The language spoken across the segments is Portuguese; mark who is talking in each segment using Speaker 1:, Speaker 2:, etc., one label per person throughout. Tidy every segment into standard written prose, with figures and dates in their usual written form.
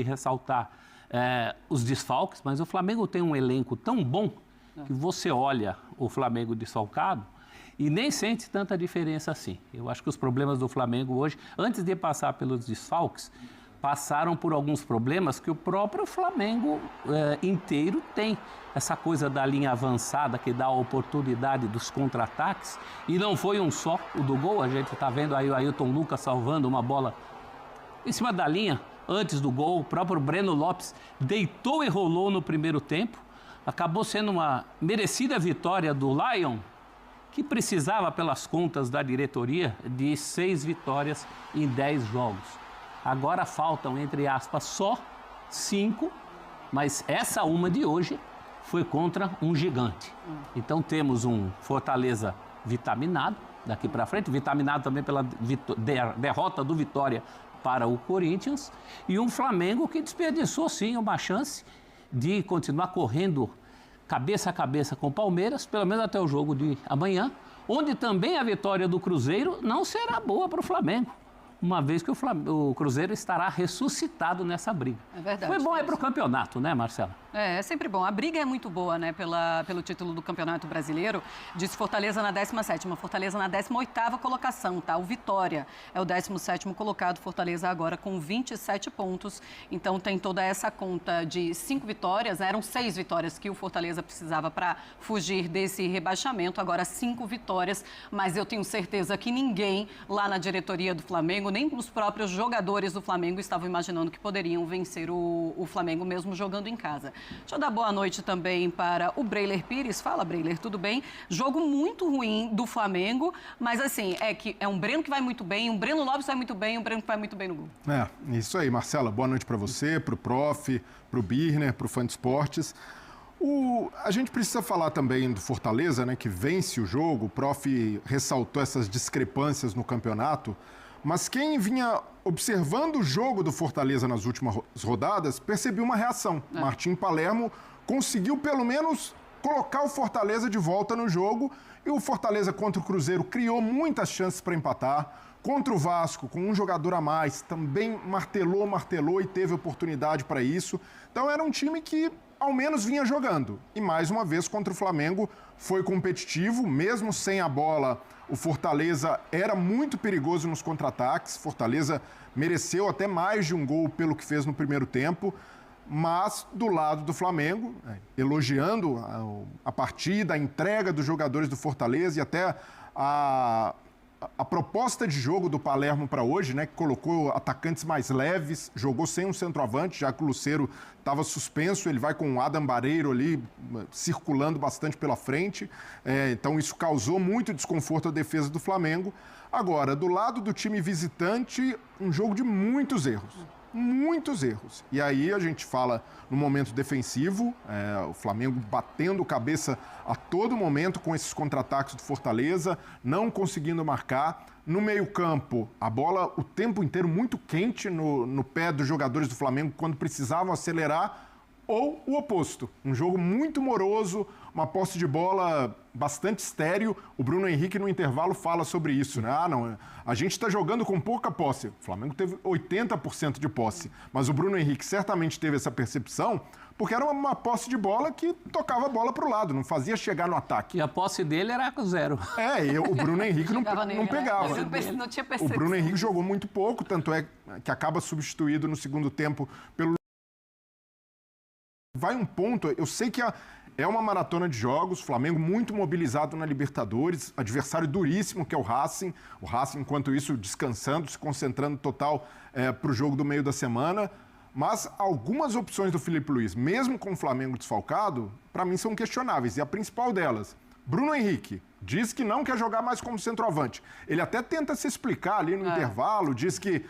Speaker 1: ressaltar os desfalques, mas o Flamengo tem um elenco tão bom que você olha o Flamengo desfalcado e nem sente tanta diferença assim. Eu acho que os problemas do Flamengo hoje, antes de passar pelos desfalques, passaram por alguns problemas que o próprio Flamengo inteiro tem. Essa coisa da linha avançada que dá a oportunidade dos contra-ataques. E não foi um só o do gol, a gente está vendo aí o Ailton Lucas salvando uma bola em cima da linha. Antes do gol, o próprio Breno Lopes deitou e rolou no primeiro tempo. Acabou sendo uma merecida vitória do Lion, que precisava, pelas contas da diretoria, de 6 vitórias em 10 jogos. Agora faltam, entre aspas, só 5, mas essa uma de hoje foi contra um gigante. Então temos um Fortaleza vitaminado daqui para frente, vitaminado também pela derrota do Vitória para o Corinthians, e um Flamengo que desperdiçou sim uma chance de continuar correndo cabeça a cabeça com o Palmeiras, pelo menos até o jogo de amanhã, onde também a vitória do Cruzeiro não será boa para o Flamengo, uma vez que o Cruzeiro estará ressuscitado nessa briga.
Speaker 2: É verdade.
Speaker 1: Foi bom para o campeonato, né, Marcela?
Speaker 2: É sempre bom. A briga é muito boa, né, pelo título do Campeonato Brasileiro. Diz Fortaleza na 17ª, Fortaleza na 18ª colocação, tá? O Vitória é o 17º colocado, Fortaleza agora com 27 pontos. Então tem toda essa conta de 5 vitórias, eram 6 vitórias que o Fortaleza precisava para fugir desse rebaixamento, agora 5 vitórias, mas eu tenho certeza que ninguém lá na diretoria do Flamengo, nem os próprios jogadores do Flamengo estavam imaginando que poderiam vencer o Flamengo mesmo jogando em casa. Deixa eu dar boa noite também para o Breiler Pires. Fala, Breiler, tudo bem? Jogo muito ruim do Flamengo, mas assim, é um Breno que vai muito bem, um Breno Lopes vai muito bem, um Breno que vai muito bem no gol.
Speaker 3: Isso aí, Marcela. Boa noite para você, para o Prof, para o Birner, para o Fã de Esportes. A gente precisa falar também do Fortaleza, né, que vence o jogo. O Prof ressaltou essas discrepâncias no campeonato. Mas quem vinha observando o jogo do Fortaleza nas últimas rodadas percebeu uma reação. Martim Palermo conseguiu, pelo menos, colocar o Fortaleza de volta no jogo. E o Fortaleza contra o Cruzeiro criou muitas chances para empatar. Contra o Vasco, com um jogador a mais, também martelou e teve oportunidade para isso. Então era um time que ao menos vinha jogando. E mais uma vez contra o Flamengo foi competitivo, mesmo sem a bola. O Fortaleza era muito perigoso nos contra-ataques. Fortaleza mereceu até mais de um gol pelo que fez no primeiro tempo. Mas do lado do Flamengo, elogiando a partida, a entrega dos jogadores do Fortaleza e até a proposta de jogo do Palermo para hoje, né, que colocou atacantes mais leves, jogou sem um centroavante, já que o Lucero estava suspenso, ele vai com o Adam Bareiro ali circulando bastante pela frente, então isso causou muito desconforto à defesa do Flamengo. Agora, do lado do time visitante, um jogo de muitos erros. Muitos erros. E aí a gente fala no momento defensivo, o Flamengo batendo cabeça a todo momento com esses contra-ataques do Fortaleza, não conseguindo marcar. No meio-campo, a bola o tempo inteiro muito quente no pé dos jogadores do Flamengo quando precisavam acelerar, ou o oposto. Um jogo muito moroso, uma posse de bola bastante estéril. O Bruno Henrique, no intervalo, fala sobre isso, né? A gente está jogando com pouca posse. O Flamengo teve 80% de posse. Mas o Bruno Henrique certamente teve essa percepção porque era uma posse de bola que tocava a bola para o lado, não fazia chegar no ataque.
Speaker 1: E a posse dele era 0.
Speaker 3: O Bruno Henrique não pegava.
Speaker 2: Não tinha percepção.
Speaker 3: O Bruno Henrique jogou muito pouco, tanto é que acaba substituído no segundo tempo pelo... Vai um ponto, eu sei que é uma maratona de jogos, Flamengo muito mobilizado na Libertadores, adversário duríssimo que é o Racing, enquanto isso descansando, se concentrando total para o jogo do meio da semana, mas algumas opções do Filipe Luiz, mesmo com o Flamengo desfalcado, para mim são questionáveis, e a principal delas, Bruno Henrique, diz que não quer jogar mais como centroavante, ele até tenta se explicar ali no intervalo, diz que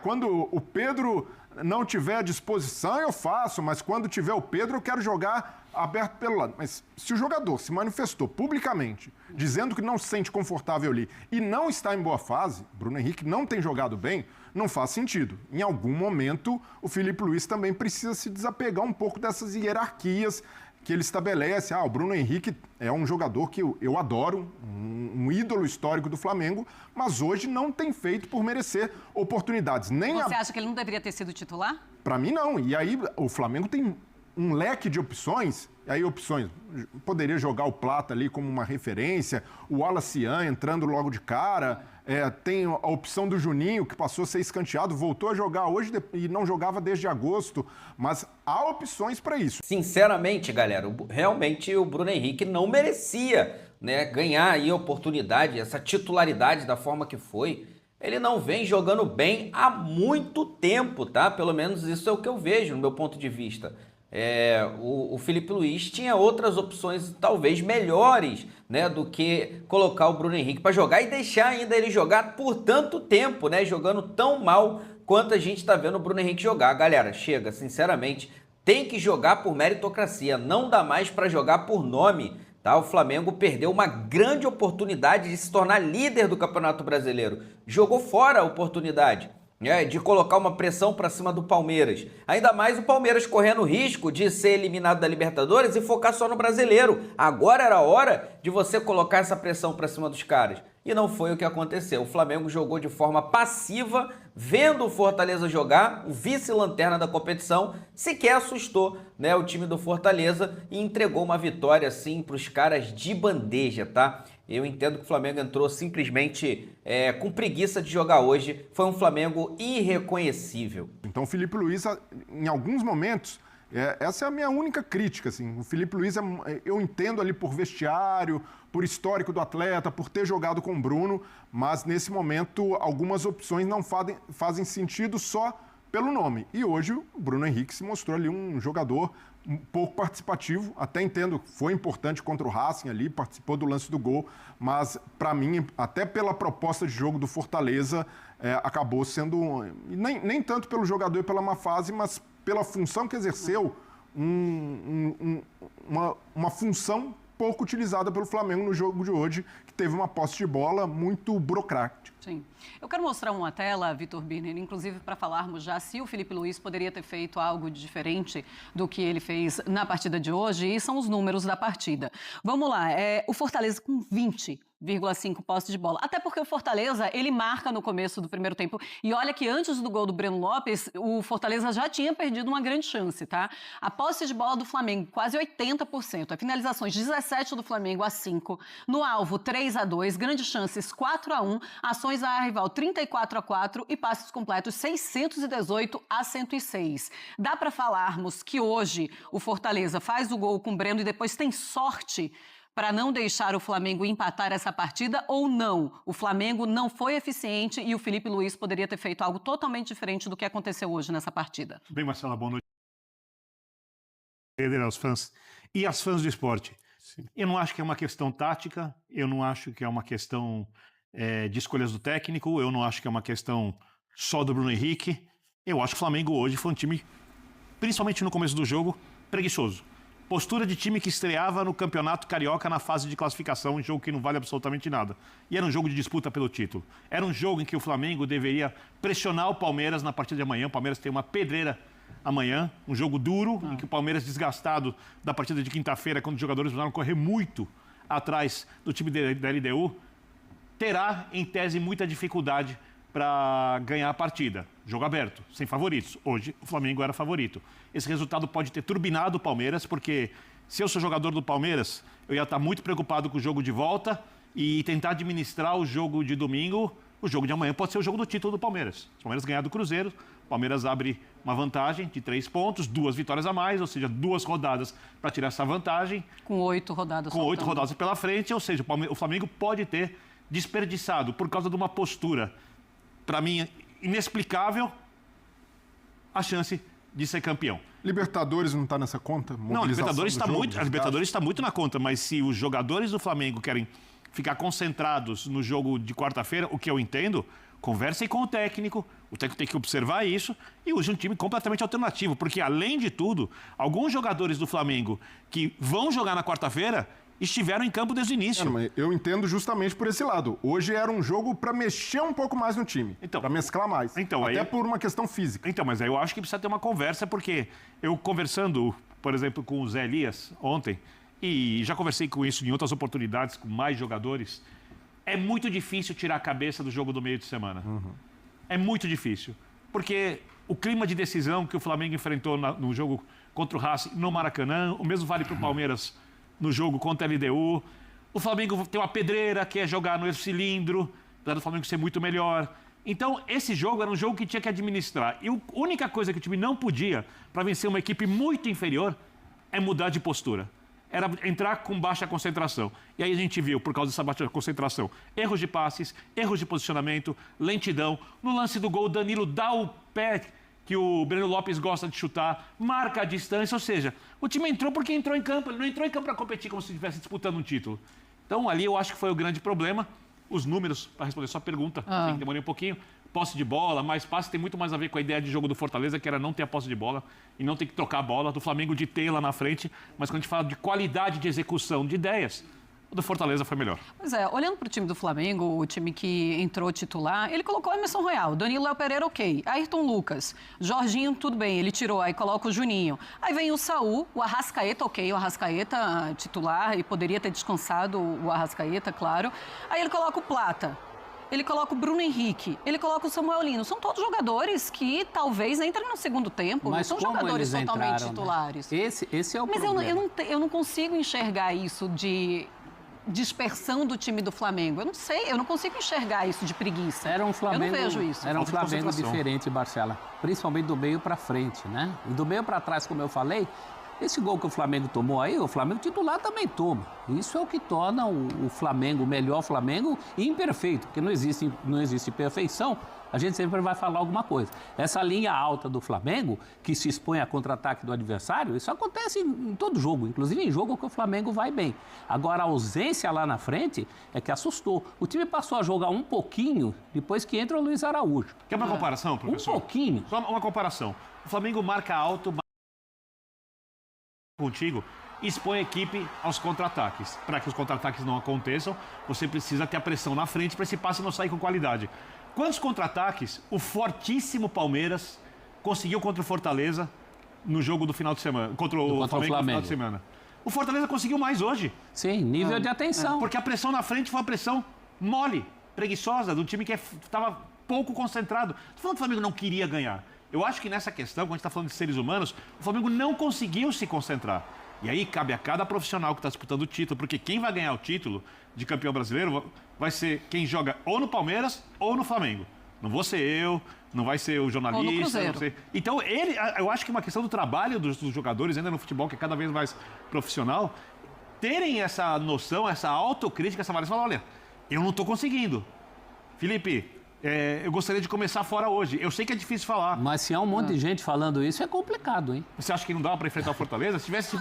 Speaker 3: quando o Pedro não tiver à disposição, eu faço, mas quando tiver o Pedro, eu quero jogar aberto pelo lado. Mas se o jogador se manifestou publicamente, dizendo que não se sente confortável ali e não está em boa fase, Bruno Henrique não tem jogado bem, não faz sentido. Em algum momento, o Filipe Luiz também precisa se desapegar um pouco dessas hierarquias que ele estabelece. O Bruno Henrique é um jogador que eu adoro, um ídolo histórico do Flamengo, mas hoje não tem feito por merecer oportunidades.
Speaker 2: Você acha que ele não deveria ter sido titular?
Speaker 3: Para mim, não. E aí o Flamengo tem um leque de opções. E aí poderia jogar o Plata ali como uma referência, o Alacian entrando logo de cara, tem a opção do Juninho, que passou a ser escanteado, voltou a jogar hoje e não jogava desde agosto, mas há opções para isso.
Speaker 4: Sinceramente, galera, realmente o Bruno Henrique não merecia, né, ganhar aí a oportunidade, essa titularidade da forma que foi. Ele não vem jogando bem há muito tempo, tá? Pelo menos isso é o que eu vejo no meu ponto de vista. O Felipe Luiz tinha outras opções talvez melhores, né, do que colocar o Bruno Henrique para jogar e deixar ainda ele jogar por tanto tempo, né, jogando tão mal quanto a gente está vendo o Bruno Henrique jogar. Galera, chega, sinceramente, tem que jogar por meritocracia, não dá mais para jogar por nome, tá? O Flamengo perdeu uma grande oportunidade de se tornar líder do Campeonato Brasileiro, jogou fora a oportunidade de colocar uma pressão para cima do Palmeiras. Ainda mais o Palmeiras correndo o risco de ser eliminado da Libertadores e focar só no Brasileiro. Agora era a hora de você colocar essa pressão para cima dos caras. E não foi o que aconteceu. O Flamengo jogou de forma passiva, vendo o Fortaleza jogar, o vice-lanterna da competição, sequer assustou, né, o time do Fortaleza e entregou uma vitória assim para os caras de bandeja, tá? Eu entendo que o Flamengo entrou simplesmente com preguiça de jogar hoje. Foi um Flamengo irreconhecível.
Speaker 3: Então o Felipe Luiz, em alguns momentos, essa é a minha única crítica. Assim. O Felipe Luiz, eu entendo ali por vestiário, por histórico do atleta, por ter jogado com o Bruno, mas nesse momento algumas opções não fazem sentido só pelo nome. E hoje o Bruno Henrique se mostrou ali um jogador um pouco participativo, até entendo, foi importante contra o Racing ali, participou do lance do gol, mas para mim, até pela proposta de jogo do Fortaleza, acabou sendo, nem tanto pelo jogador e pela má fase, mas pela função que exerceu, uma função pouco utilizada pelo Flamengo no jogo de hoje, que teve uma posse de bola muito burocrática.
Speaker 2: Sim. Eu quero mostrar uma tela, Vitor Birner, inclusive para falarmos já se o Felipe Luiz poderia ter feito algo diferente do que ele fez na partida de hoje, e são os números da partida. Vamos lá, o Fortaleza com 20,5 posse de bola. Até porque o Fortaleza, ele marca no começo do primeiro tempo. E olha que antes do gol do Breno Lopes, o Fortaleza já tinha perdido uma grande chance, tá? A posse de bola do Flamengo, quase 80%. A finalizações, 17 do Flamengo a 5. No alvo, 3-2. Grandes chances, 4-1. Ações à rival, 34-4. E passes completos, 618-106. Dá para falarmos que hoje o Fortaleza faz o gol com o Breno e depois tem sorte para não deixar o Flamengo empatar essa partida, ou não? O Flamengo não foi eficiente e o Felipe Luiz poderia ter feito algo totalmente diferente do que aconteceu hoje nessa partida.
Speaker 5: Bem, Marcela, boa noite. Aos fãs e às fãs do esporte. Sim. Eu não acho que é uma questão tática, eu não acho que é uma questão de escolhas do técnico, eu não acho que é uma questão só do Bruno Henrique. Eu acho que o Flamengo hoje foi um time, principalmente no começo do jogo, preguiçoso. Postura de time que estreava no Campeonato Carioca na fase de classificação, um jogo que não vale absolutamente nada. E era um jogo de disputa pelo título. Era um jogo em que o Flamengo deveria pressionar o Palmeiras na partida de amanhã. O Palmeiras tem uma pedreira amanhã, um jogo duro, em que o Palmeiras, desgastado da partida de quinta-feira, quando os jogadores precisaram correr muito atrás do time da LDU, terá, em tese, muita dificuldade para ganhar a partida. Jogo aberto, sem favoritos. Hoje, o Flamengo era favorito. Esse resultado pode ter turbinado o Palmeiras, porque se eu sou jogador do Palmeiras, eu ia estar muito preocupado com o jogo de volta e tentar administrar o jogo de domingo. O jogo de amanhã pode ser o jogo do título do Palmeiras. Se o Palmeiras ganhar do Cruzeiro, o Palmeiras abre uma vantagem de 3 pontos, 2 vitórias a mais, ou seja, 2 rodadas para tirar essa vantagem.
Speaker 2: Com 8 rodadas.
Speaker 5: Com 8 rodadas pela frente, ou seja, o Flamengo pode ter desperdiçado por causa de uma postura, para mim, inexplicável, a chance de ser campeão.
Speaker 3: Libertadores não está nessa conta?
Speaker 5: Não, a Libertadores está muito na conta, mas se os jogadores do Flamengo querem ficar concentrados no jogo de quarta-feira, o que eu entendo, conversem com o técnico tem que observar isso e use um time completamente alternativo, porque além de tudo, alguns jogadores do Flamengo que vão jogar na quarta-feira, estiveram em campo desde o início.
Speaker 3: Mas eu entendo justamente por esse lado. Hoje era um jogo para mexer um pouco mais no time, para mesclar mais. Até por uma questão física.
Speaker 5: Então, mas aí eu acho que precisa ter uma conversa, porque eu conversando, por exemplo, com o Zé Elias ontem, e já conversei com isso em outras oportunidades, com mais jogadores, é muito difícil tirar a cabeça do jogo do meio de semana. É muito difícil. Porque o clima de decisão que o Flamengo enfrentou no jogo contra o Racing no Maracanã, o mesmo vale para o Palmeiras no jogo contra a LDU. O Flamengo tem uma pedreira, que é jogar no cilindro, apesar do Flamengo ser muito melhor. Então, esse jogo era um jogo que tinha que administrar. E a única coisa que o time não podia, para vencer uma equipe muito inferior, é mudar de postura. Era entrar com baixa concentração. E aí a gente viu, por causa dessa baixa concentração, erros de passes, erros de posicionamento, lentidão. No lance do gol, o Danilo dá o pé que o Breno Lopes gosta de chutar, marca a distância, ou seja, o time entrou porque entrou em campo, ele não entrou em campo para competir como se estivesse disputando um título. Então, ali eu acho que foi o grande problema. Os números, para responder sua pergunta, demorei um pouquinho. Posse de bola, mais passe, tem muito mais a ver com a ideia de jogo do Fortaleza, que era não ter a posse de bola e não ter que trocar a bola, do Flamengo de ter lá na frente. Mas quando a gente fala de qualidade de execução de ideias, o do Fortaleza foi melhor.
Speaker 2: Pois é, olhando para o time do Flamengo, o time que entrou titular, ele colocou Emerson Royal, Danilo Léo Pereira, ok, Ayrton Lucas, Jorginho, tudo bem, ele tirou, aí coloca o Juninho. Aí vem o Saul, o Arrascaeta, ok, o Arrascaeta titular, e poderia ter descansado o Arrascaeta, claro. Aí ele coloca o Plata. Ele coloca o Bruno Henrique, ele coloca o Samuel Lino. São todos jogadores que talvez entrem no segundo tempo.
Speaker 1: Mas
Speaker 2: não são jogadores totalmente
Speaker 1: entraram,
Speaker 2: titulares.
Speaker 1: Né? Esse é o problema.
Speaker 2: Mas eu não consigo enxergar isso de dispersão do time do Flamengo. Eu não sei, eu não consigo enxergar isso de preguiça.
Speaker 1: Era um Flamengo,
Speaker 2: eu não vejo isso.
Speaker 1: Era um Flamengo diferente, Marcela. Principalmente do meio para frente, né? E do meio para trás, como eu falei, esse gol que o Flamengo tomou aí, o Flamengo titular também toma. Isso é o que torna o Flamengo, o melhor Flamengo, imperfeito, porque não existe perfeição. A gente sempre vai falar alguma coisa. Essa linha alta do Flamengo, que se expõe a contra-ataque do adversário, isso acontece em todo jogo, inclusive em jogo que o Flamengo vai bem. Agora, a ausência lá na frente é que assustou. O time passou a jogar um pouquinho depois que entra o Luiz Araújo.
Speaker 5: Quer uma comparação, professor?
Speaker 1: Um pouquinho.
Speaker 5: Só uma comparação. O Flamengo marca alto contigo, expõe a equipe aos contra-ataques. Para que os contra-ataques não aconteçam, você precisa ter a pressão na frente para esse passe não sair com qualidade. Quantos contra-ataques o fortíssimo Palmeiras conseguiu contra o Fortaleza no jogo do final de semana? Contra o Flamengo no final de semana. O Fortaleza conseguiu mais hoje.
Speaker 1: Sim, nível de atenção.
Speaker 5: Porque a pressão na frente foi uma pressão mole, preguiçosa, do time que estava pouco concentrado. Estou falando que o Flamengo não queria ganhar. Eu acho que nessa questão, quando a gente está falando de seres humanos, o Flamengo não conseguiu se concentrar. E aí cabe a cada profissional que está disputando o título, porque quem vai ganhar o título de campeão brasileiro vai ser quem joga ou no Palmeiras ou no Flamengo. Não vou ser eu, não vai ser o jornalista. Não ser... Então, eu acho que é uma questão do trabalho dos jogadores, ainda no futebol, que é cada vez mais profissional, terem essa noção, essa autocrítica, essa avaliação. Olha, eu não estou conseguindo. Felipe, eu gostaria de começar fora hoje. Eu sei que é difícil falar.
Speaker 1: Mas se há um monte de gente falando isso, é complicado, hein?
Speaker 5: Você acha que não dava para enfrentar o Fortaleza? Se fosse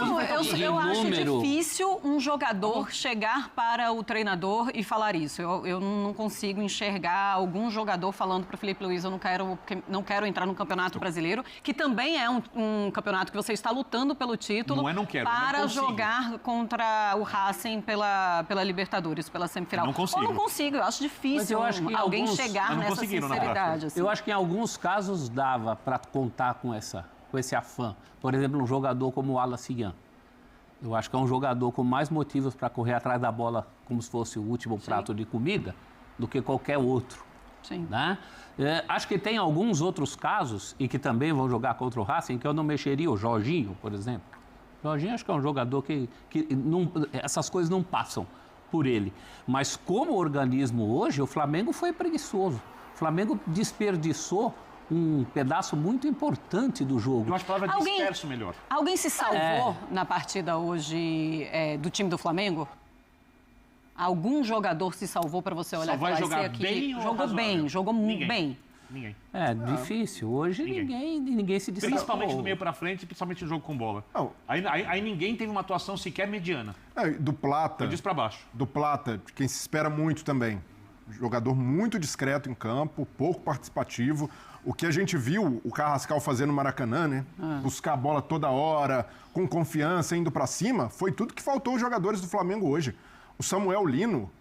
Speaker 2: eu acho difícil um jogador chegar para o treinador e falar isso. Eu não consigo enxergar algum jogador falando para o Felipe Luiz, eu não quero entrar no Campeonato Brasileiro, que também é um campeonato que você está lutando pelo título para jogar contra o Racing pela Libertadores, pela semifinal.
Speaker 5: Não consigo.
Speaker 2: Eu não consigo, eu acho difícil alguém chegar nessa sinceridade.
Speaker 1: Assim. Eu acho que em alguns casos dava para contar com esse afã. Por exemplo, um jogador como o Wallace Ian. Eu acho que é um jogador com mais motivos para correr atrás da bola como se fosse o último prato de comida do que qualquer outro.
Speaker 2: Sim.
Speaker 1: Né? Acho que tem alguns outros casos, e que também vão jogar contra o Racing, que eu não mexeria. O Jorginho, por exemplo. O Jorginho acho que é um jogador que não, essas coisas não passam por ele. Mas como organismo hoje, o Flamengo foi preguiçoso. O Flamengo desperdiçou um pedaço muito importante do jogo.
Speaker 5: Eu acho a palavra disperso melhor.
Speaker 2: Alguém se salvou na partida hoje do time do Flamengo? Algum jogador se salvou para você olhar e falar,
Speaker 5: jogar bem ou
Speaker 2: jogou bem, jogou bem.
Speaker 5: Ninguém.
Speaker 1: É difícil. Hoje ninguém se destacou.
Speaker 5: Principalmente do meio para frente, principalmente no jogo com bola. Aí ninguém teve uma atuação sequer mediana.
Speaker 3: Do Plata.
Speaker 5: Eu disse para baixo.
Speaker 3: Do Plata, de quem se espera muito também. Jogador muito discreto em campo, pouco participativo. O que a gente viu o Carrascal fazer no Maracanã, né? Buscar a bola toda hora, com confiança, indo para cima, foi tudo que faltou aos jogadores do Flamengo hoje. O Samuel Lino,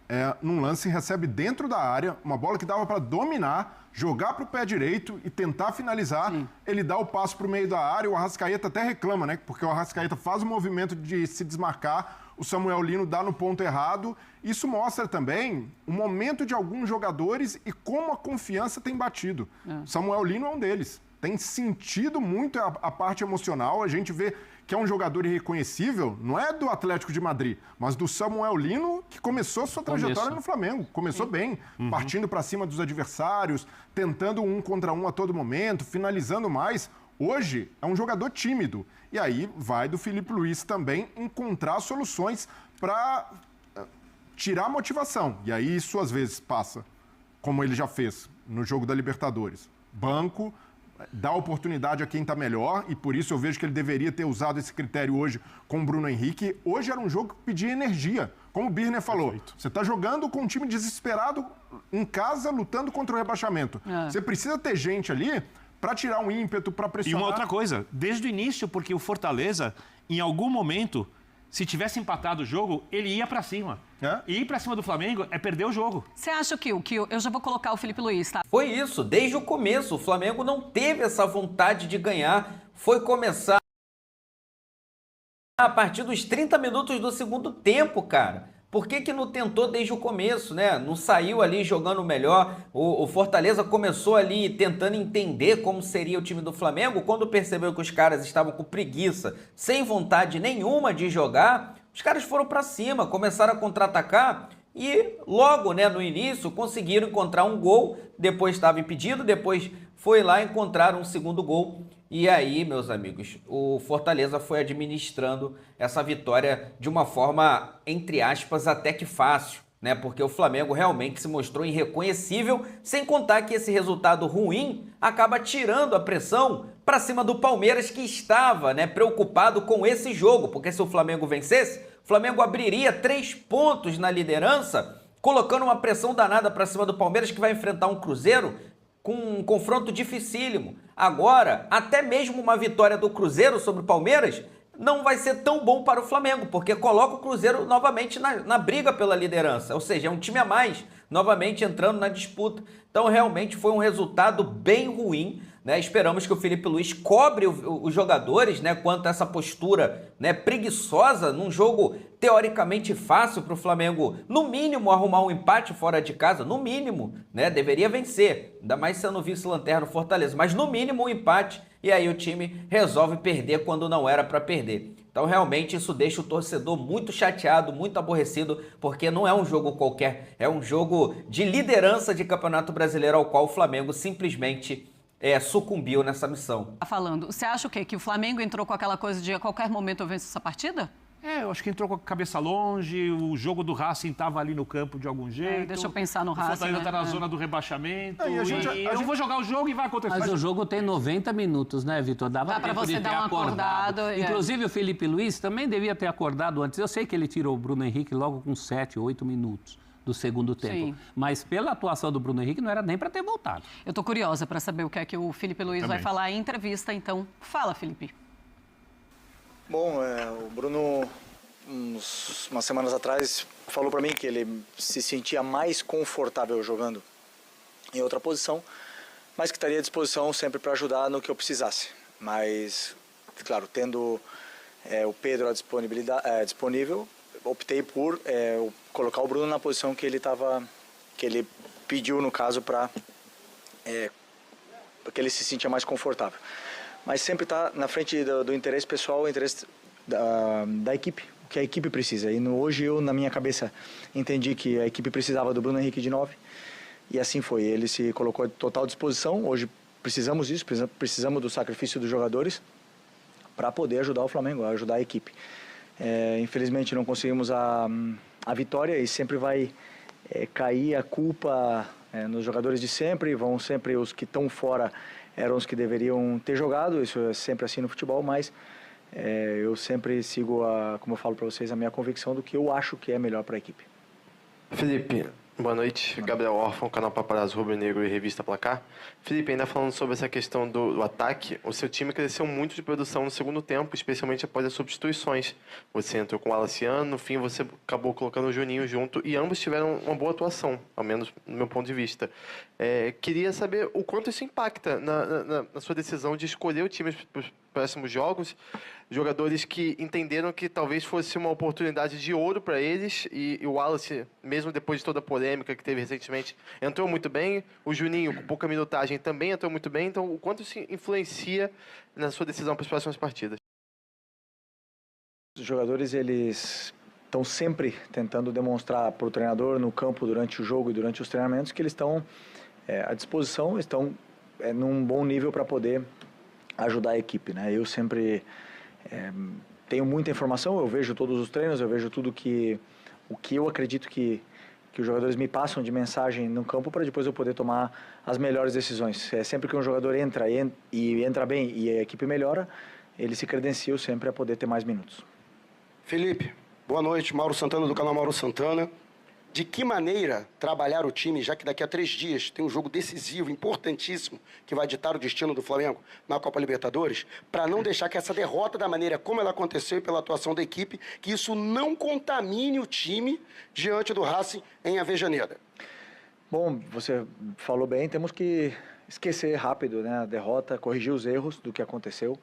Speaker 3: num lance, recebe dentro da área uma bola que dava para dominar, jogar para o pé direito e tentar finalizar. Sim. Ele dá o passo para o meio da área, o Arrascaeta até reclama, né? Porque o Arrascaeta faz o movimento de se desmarcar, o Samuel Lino dá no ponto errado. Isso mostra também o momento de alguns jogadores e como a confiança tem batido. O Samuel Lino é um deles. Tem sentido muito a parte emocional. A gente vê que é um jogador irreconhecível, não é do Atlético de Madrid, mas do Samuel Lino, que começou sua trajetória no Flamengo. Começou bem, partindo para cima dos adversários, tentando 1 contra 1 a todo momento, finalizando mais. Hoje é um jogador tímido. E aí vai do Filipe Luís também encontrar soluções para tirar a motivação. E aí isso às vezes passa, como ele já fez no jogo da Libertadores. Banco, dá oportunidade a quem está melhor, e por isso eu vejo que ele deveria ter usado esse critério hoje com o Bruno Henrique. Hoje era um jogo que pedia energia. Como o Birner falou, perfeito. Você está jogando com um time desesperado em casa, lutando contra o rebaixamento. Você precisa ter gente ali para tirar um ímpeto, para pressionar.
Speaker 5: E uma outra coisa, desde o início, porque o Fortaleza, em algum momento, se tivesse empatado o jogo, ele ia para cima. E ir para cima do Flamengo é perder o jogo.
Speaker 2: Você acha que eu já vou colocar o Filipe Luís, tá?
Speaker 4: Foi isso, desde o começo. O Flamengo não teve essa vontade de ganhar. Foi começar a partir dos 30 minutos do segundo tempo, cara. Por que não tentou desde o começo, né? Não saiu ali jogando melhor. O Fortaleza começou ali tentando entender como seria o time do Flamengo. Quando percebeu que os caras estavam com preguiça, sem vontade nenhuma de jogar, os caras foram para cima, começaram a contra-atacar e logo, né, no início, conseguiram encontrar um gol. Depois estava impedido, depois foi lá encontrar um segundo gol. E aí, meus amigos, o Fortaleza foi administrando essa vitória de uma forma, entre aspas, até que fácil, né? Porque o Flamengo realmente se mostrou irreconhecível, sem contar que esse resultado ruim acaba tirando a pressão para cima do Palmeiras, que estava, né, preocupado com esse jogo, porque se o Flamengo vencesse, o Flamengo abriria 3 pontos na liderança, colocando uma pressão danada para cima do Palmeiras, que vai enfrentar um Cruzeiro com um confronto dificílimo. Agora, até mesmo uma vitória do Cruzeiro sobre o Palmeiras não vai ser tão bom para o Flamengo, porque coloca o Cruzeiro novamente na briga pela liderança, ou seja, é um time a mais, novamente entrando na disputa. Então, realmente foi um resultado bem ruim, né? Esperamos que o Filipe Luís cobre os jogadores, né, quanto a essa postura, né, preguiçosa num jogo teoricamente fácil para o Flamengo, no mínimo, arrumar um empate fora de casa, no mínimo, né, deveria vencer, ainda mais sendo vice-lanterna Fortaleza, mas no mínimo um empate, e aí o time resolve perder quando não era para perder. Então, realmente, isso deixa o torcedor muito chateado, muito aborrecido, porque não é um jogo qualquer, é um jogo de liderança de Campeonato Brasileiro ao qual o Flamengo simplesmente sucumbiu nessa missão.
Speaker 2: Tá falando, você acha o quê? Que o Flamengo entrou com aquela coisa de a qualquer momento eu venço essa partida?
Speaker 5: Eu acho que entrou com a cabeça longe, o jogo do Racing estava ali no campo de algum jeito.
Speaker 2: Deixa eu pensar no Racing.
Speaker 5: O Fortaleza está na zona do rebaixamento.
Speaker 3: Eu
Speaker 5: vou jogar o jogo e vai acontecer.
Speaker 1: Mas o jogo tem 90 minutos, né, Vitor? Dá
Speaker 2: para você dar uma acordada.
Speaker 1: Inclusive, o Filipe Luís também devia ter acordado antes. Eu sei que ele tirou o Bruno Henrique logo com 7, 8 minutos do segundo tempo. Sim. Mas pela atuação do Bruno Henrique, não era nem para ter voltado.
Speaker 2: Eu estou curiosa para saber o que é que o Filipe Luís vai falar em entrevista. Então, fala, Filipe.
Speaker 6: Bom, o Bruno, umas semanas atrás, falou para mim que ele se sentia mais confortável jogando em outra posição, mas que estaria à disposição sempre para ajudar no que eu precisasse. Mas, claro, tendo o Pedro disponível, optei por colocar o Bruno na posição que ele pediu, no caso, para que ele se sentia mais confortável. Mas sempre está na frente do interesse pessoal, o interesse da equipe, o que a equipe precisa. E hoje eu, na minha cabeça, entendi que a equipe precisava do Bruno Henrique de 9, e assim foi. Ele se colocou à total disposição. Hoje precisamos disso, precisamos do sacrifício dos jogadores para poder ajudar o Flamengo, ajudar a equipe. Infelizmente não conseguimos a vitória e sempre vai cair a culpa nos jogadores de sempre. Vão sempre os que estão fora, eram os que deveriam ter jogado. Isso é sempre assim no futebol, mas eu sempre sigo, como eu falo para vocês, a minha convicção do que eu acho que é melhor para a equipe.
Speaker 7: Felipe, Boa noite, Gabriel Orfan, canal Paparazzo Rubro Negro e Revista Placar. Felipe, ainda falando sobre essa questão do ataque, o seu time cresceu muito de produção no segundo tempo, especialmente após as substituições. Você entrou com o Alaciano, no fim você acabou colocando o Juninho junto e ambos tiveram uma boa atuação, ao menos no meu ponto de vista. Queria saber o quanto isso impacta na sua decisão de escolher o time para os próximos jogos, jogadores que entenderam que talvez fosse uma oportunidade de ouro para eles e o Wallace, mesmo depois de toda a polêmica que teve recentemente, entrou muito bem, o Juninho, com pouca minutagem, também entrou muito bem, então o quanto isso influencia na sua decisão para as próximas partidas?
Speaker 6: Os jogadores, eles estão sempre tentando demonstrar para o treinador no campo, durante o jogo e durante os treinamentos, que eles estão à disposição, estão num bom nível para poder ajudar a equipe, né? Eu sempre tenho muita informação, eu vejo todos os treinos, eu vejo tudo o que eu acredito que os jogadores me passam de mensagem no campo para depois eu poder tomar as melhores decisões. Sempre que um jogador entra bem e a equipe melhora, ele se credencia sempre a poder ter mais minutos.
Speaker 8: Felipe, boa noite. Mauro Santana, do canal Mauro Santana. De que maneira trabalhar o time, já que daqui a 3 dias tem um jogo decisivo, importantíssimo, que vai ditar o destino do Flamengo na Copa Libertadores, para não deixar que essa derrota, da maneira como ela aconteceu e pela atuação da equipe, que isso não contamine o time diante do Racing em Avejaneda?
Speaker 6: Bom, você falou bem, temos que esquecer rápido, né, a derrota, corrigir os erros do que aconteceu.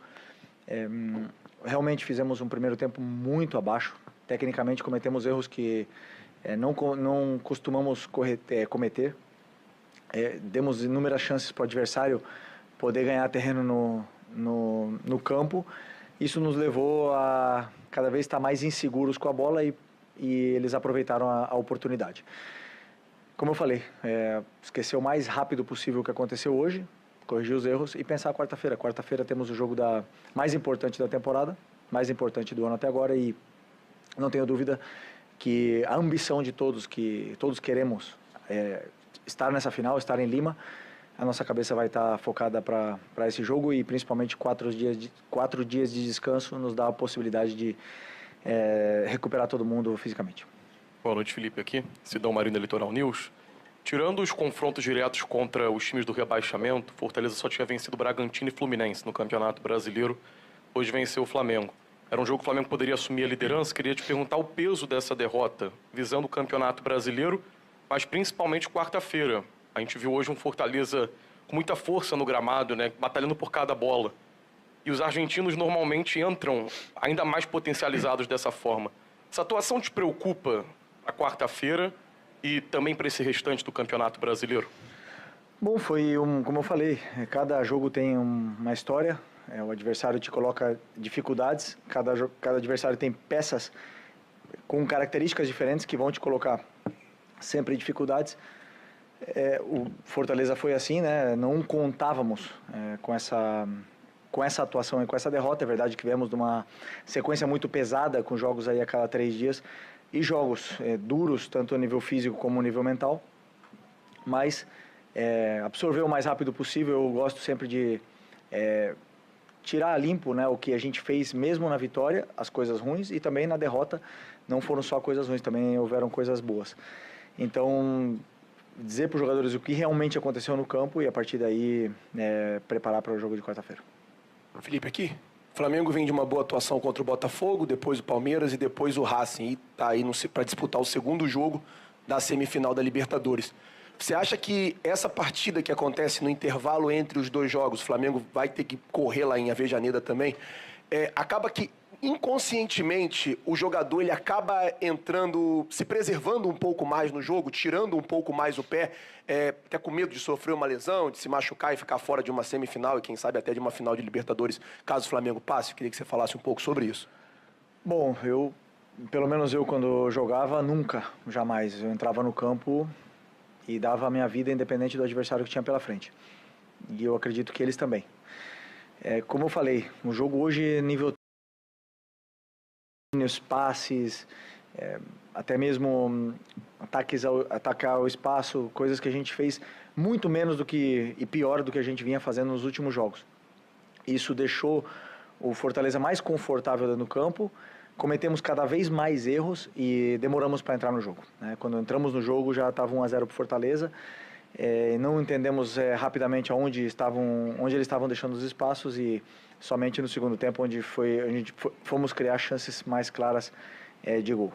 Speaker 6: Realmente fizemos um primeiro tempo muito abaixo, tecnicamente cometemos erros que não costumamos cometer. Demos inúmeras chances para o adversário poder ganhar terreno no campo. Isso nos levou a cada vez estar mais inseguros com a bola e eles aproveitaram a oportunidade. Como eu falei, esquecer o mais rápido possível o que aconteceu hoje, corrigir os erros e pensar quarta-feira. Quarta-feira temos o jogo mais importante da temporada, mais importante do ano até agora, e não tenho dúvida que a ambição de todos, que todos queremos estar nessa final, estar em Lima, a nossa cabeça vai estar focada para esse jogo e principalmente 4 dias de descanso nos dá a possibilidade de recuperar todo mundo fisicamente.
Speaker 9: Boa noite, Felipe, aqui, Sidão Marino, Litoral News. Tirando os confrontos diretos contra os times do rebaixamento, Fortaleza só tinha vencido Bragantino e Fluminense no Campeonato Brasileiro, hoje venceu o Flamengo. Era um jogo que o Flamengo poderia assumir a liderança. Queria te perguntar o peso dessa derrota, visando o Campeonato Brasileiro, mas principalmente quarta-feira. A gente viu hoje um Fortaleza com muita força no gramado, né, batalhando por cada bola. E os argentinos normalmente entram ainda mais potencializados dessa forma. Essa atuação te preocupa a quarta-feira e também para esse restante do Campeonato Brasileiro?
Speaker 6: Bom, como eu falei, cada jogo tem uma história. O adversário te coloca dificuldades, cada adversário tem peças com características diferentes que vão te colocar sempre dificuldades. O Fortaleza foi assim, né? Não contávamos com essa atuação e com essa derrota. É verdade que viemos de uma sequência muito pesada, com jogos aí a cada 3 dias, e jogos duros, tanto a nível físico como a nível mental. Mas absorver o mais rápido possível. Eu gosto sempre de tirar a limpo, né, o que a gente fez mesmo na vitória, as coisas ruins, e também na derrota não foram só coisas ruins, também houveram coisas boas. Então, dizer para os jogadores o que realmente aconteceu no campo e a partir daí preparar para o jogo de quarta-feira.
Speaker 8: Felipe, aqui. O Flamengo vem de uma boa atuação contra o Botafogo, depois o Palmeiras e depois o Racing. E está aí para disputar o segundo jogo da semifinal da Libertadores. Você acha que essa partida que acontece no intervalo entre os 2 jogos, o Flamengo vai ter que correr lá em Avejaneda também, acaba que inconscientemente o jogador ele acaba entrando, se preservando um pouco mais no jogo, tirando um pouco mais o pé, até com medo de sofrer uma lesão, de se machucar e ficar fora de uma semifinal e quem sabe até de uma final de Libertadores, caso o Flamengo passe? Eu queria que você falasse um pouco sobre isso.
Speaker 6: Bom, pelo menos eu quando jogava, nunca, jamais. Eu entrava no campo e dava a minha vida independente do adversário que tinha pela frente. E eu acredito que eles também. Como eu falei, o jogo hoje, nível passes, até mesmo atacar o espaço, coisas que a gente fez muito menos e pior do que a gente vinha fazendo nos últimos jogos. Isso deixou o Fortaleza mais confortável no campo, cometemos cada vez mais erros e demoramos para entrar no jogo, né? Quando entramos no jogo já estava 1-0 para o Fortaleza, não entendemos rapidamente onde eles estavam deixando os espaços e somente no segundo tempo onde a gente fomos criar chances mais claras de gol.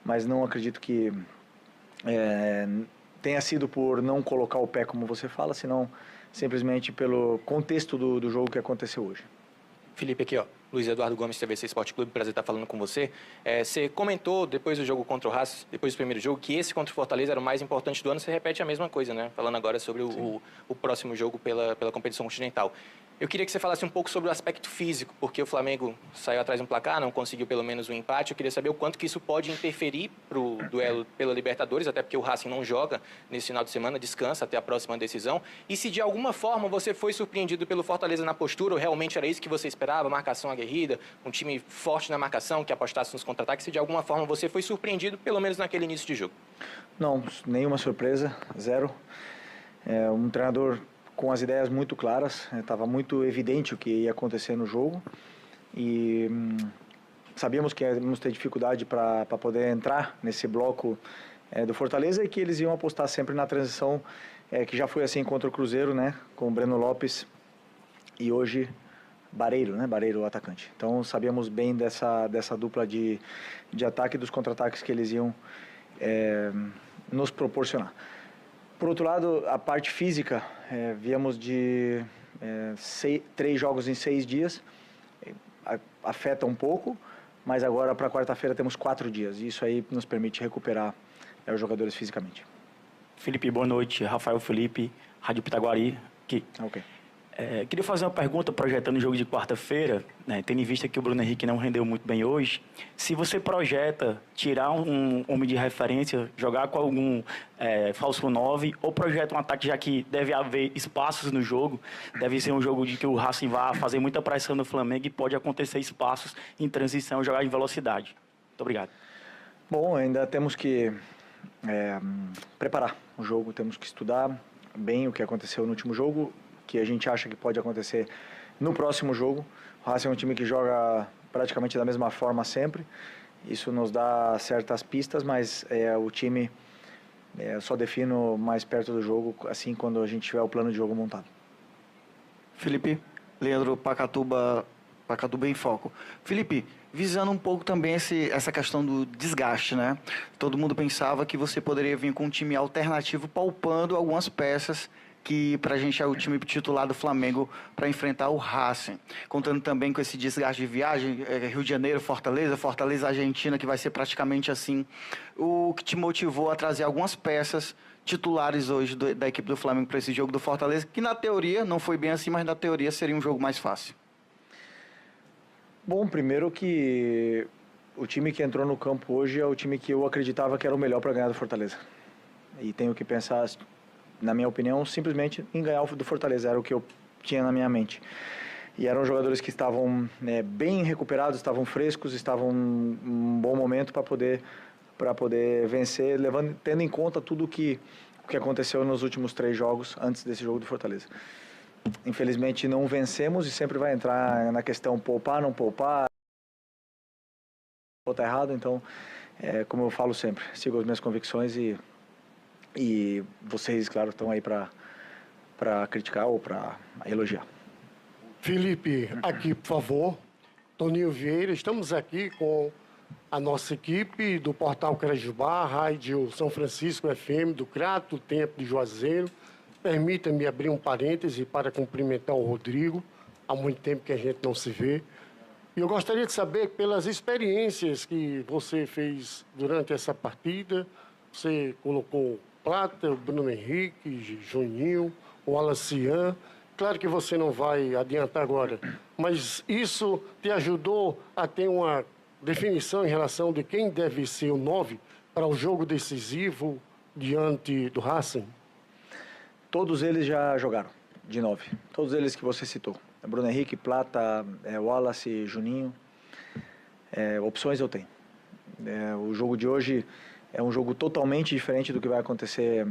Speaker 6: Mas não acredito que tenha sido por não colocar o pé, como você fala, senão simplesmente pelo contexto do jogo que aconteceu hoje.
Speaker 10: Felipe, aqui, ó. Luiz Eduardo Gomes, TVC Esporte Clube, prazer estar falando com você. Você comentou, depois do jogo contra o Racing, depois do primeiro jogo, que esse contra o Fortaleza era o mais importante do ano. Você repete a mesma coisa, né? Falando agora sobre o próximo jogo pela competição continental. Eu queria que você falasse um pouco sobre o aspecto físico, porque o Flamengo saiu atrás de um placar, não conseguiu pelo menos um empate. Eu queria saber o quanto que isso pode interferir para o duelo pela Libertadores, até porque o Racing não joga nesse final de semana, descansa até a próxima decisão. E se de alguma forma você foi surpreendido pelo Fortaleza na postura, ou realmente era isso que você esperava, marcação aguerrida, um time forte na marcação, que apostasse nos contra-ataques, se de alguma forma você foi surpreendido, pelo menos naquele início de jogo?
Speaker 6: Não, nenhuma surpresa, zero. Um treinador com as ideias muito claras, estava muito evidente o que ia acontecer no jogo e sabíamos que íamos ter dificuldade para poder entrar nesse bloco do Fortaleza e que eles iam apostar sempre na transição, que já foi assim contra o Cruzeiro, né, com o Breno Lopes e hoje Barreiro, né, Barreiro o atacante. Então sabíamos bem dessa dupla de ataque e dos contra-ataques que eles iam nos proporcionar. Por outro lado, a parte física, viemos de 3 jogos em 6 dias, afeta um pouco, mas agora para quarta-feira temos 4 dias, e isso aí nos permite recuperar os jogadores fisicamente.
Speaker 11: Felipe, boa noite. Rafael Felipe, Rádio Pitaguari, aqui.
Speaker 6: Ok.
Speaker 11: Queria fazer uma pergunta projetando o jogo de quarta-feira, né, tendo em vista que o Bruno Henrique não rendeu muito bem hoje. Se você projeta tirar um homem de referência, jogar com algum falso 9, ou projeta um ataque, já que deve haver espaços no jogo, deve ser um jogo de que o Racing vai fazer muita pressão no Flamengo e pode acontecer espaços em transição e jogar em velocidade. Muito obrigado.
Speaker 6: Bom, ainda temos que preparar o jogo, temos que estudar bem o que aconteceu no último jogo, que a gente acha que pode acontecer no próximo jogo. O Racing é um time que joga praticamente da mesma forma sempre. Isso nos dá certas pistas, mas o time só defino mais perto do jogo, assim, quando a gente tiver o plano de jogo montado.
Speaker 12: Felipe, Leandro Pacatuba em Foco. Felipe, visando um pouco também essa questão do desgaste, né? Todo mundo pensava que você poderia vir com um time alternativo, poupando algumas peças que para a gente é o time titular do Flamengo para enfrentar o Racing. Contando também com esse desgaste de viagem, Rio de Janeiro, Fortaleza, Argentina, que vai ser praticamente assim. O que te motivou a trazer algumas peças titulares hoje da equipe do Flamengo para esse jogo do Fortaleza, que na teoria, não foi bem assim, mas na teoria seria um jogo mais fácil?
Speaker 6: Bom, primeiro que o time que entrou no campo hoje é o time que eu acreditava que era o melhor para ganhar do Fortaleza. E tenho que pensar, na minha opinião, simplesmente em ganhar do Fortaleza, era o que eu tinha na minha mente. E eram jogadores que estavam bem recuperados, estavam frescos, estavam em um bom momento para poder vencer, tendo em conta tudo o que aconteceu nos últimos 3 jogos antes desse jogo do Fortaleza. Infelizmente não vencemos e sempre vai entrar na questão poupar, não poupar, ou tá errado, então, como eu falo sempre, sigo as minhas convicções e vocês, claro, estão aí para criticar ou para elogiar.
Speaker 13: Felipe, aqui, por favor. Toninho Vieira, estamos aqui com a nossa equipe do Portal Crajubá, Rádio São Francisco FM, do Crato, Tempo de Juazeiro. Permita-me abrir um parêntese para cumprimentar o Rodrigo. Há muito tempo que a gente não se vê. E eu gostaria de saber, pelas experiências que você fez durante essa partida, você colocou Plata, o Bruno Henrique, Juninho, o Alacian. Claro que você não vai adiantar agora, mas isso te ajudou a ter uma definição em relação de quem deve ser o 9 para o jogo decisivo diante do Racing?
Speaker 6: Todos eles já jogaram de 9. Todos eles que você citou. Bruno Henrique, Plata, Wallace, Juninho. Opções eu tenho. O jogo de hoje é um jogo totalmente diferente do que vai acontecer